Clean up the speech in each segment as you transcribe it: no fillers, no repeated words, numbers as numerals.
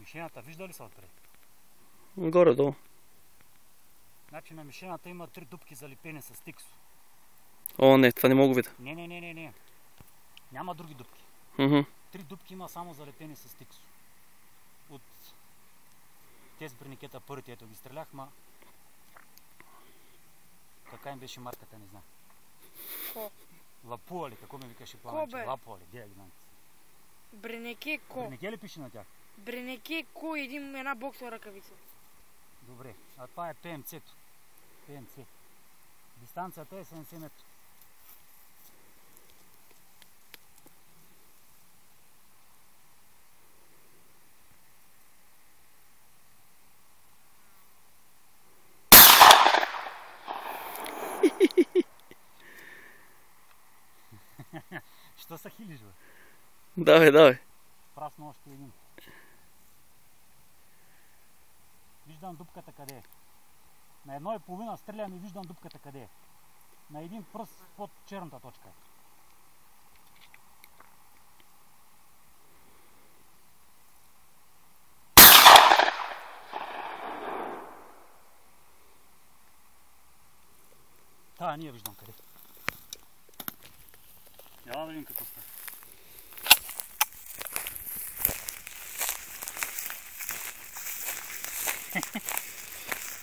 мишената вижда ли се отпред? Горе-долу. Значи на мишената има 3 дупки залепени с тиксо. О, не, това не мога видя. Не. Няма други дупки. 3 дупки има само залепени с тиксо. От тези бреникета първите, ето ги стрелях, ма кака им беше марката, не знам. Ко? Лапуа ли, какво ми викаше пламенче? Лапуа ли, дея ги знам. Бренеке ко. Бренеке ли пише на тях? Бренеке ко и една боксова ръкавица. Добре, а това е ПМЦ-то. ПМЦ. Дистанцията е 70 метра. Що са хилиш, бе? Давай. Прасно още един. Виждам дупката къде е. На 1,5 стрелям и виждам дупката къде е. На един пръст под черната точка е. Та, ние виждам къде. Яла да видим какво става.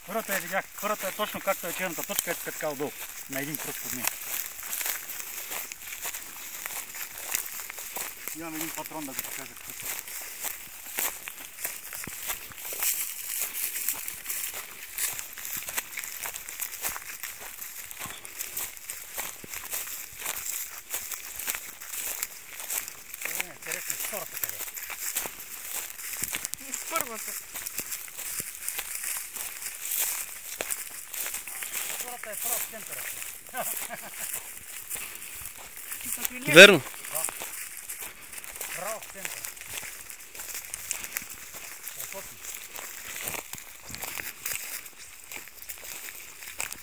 Първата я видях, първата е точно както е черната точка, ето така отдолу, на един пръст под нея. Имам един патрон да го покажа какво. Интересно, втората къде е? Първата. Втората е прав в центъра. Верно. Да. Право в центъра. Красотни.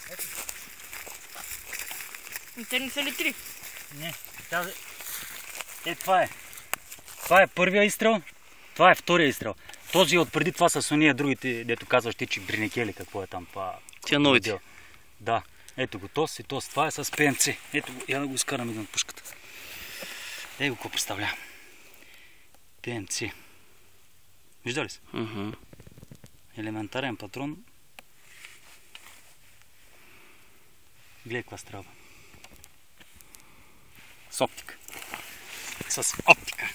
Ето. Те не са ли 3? Не, тази... това е. Това е първия изстрел, това е втория изстрел. Този отпреди това са с ония другите, дето казваш ти, че бренеке какво е там. Тя новите. Да, ето го тос и тос. Това е с ПМЦ. Ето го, я да го изкарам един от пушката. Ей го какво представлява. ПМЦ. Вижда ли се? Елементарен патрон. Гледай каква стрелба. С оптика. С оптика.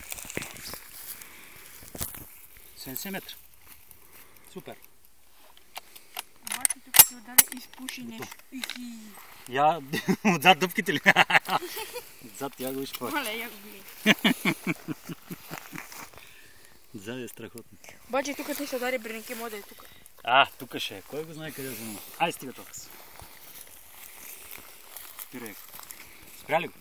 70 метра. Супер. Обаче тук ти отдаде изпуши нещо. Я, отзад дъвките ли? Отзад я го изпълня. Мале, я го гледай. Отзад е страхотно. Обаче тук ти се удари бренеке, може да е тук. Тук ще е. Кой го знае къде е за много? Ай, стига толкова. Спирай. Спря ли го?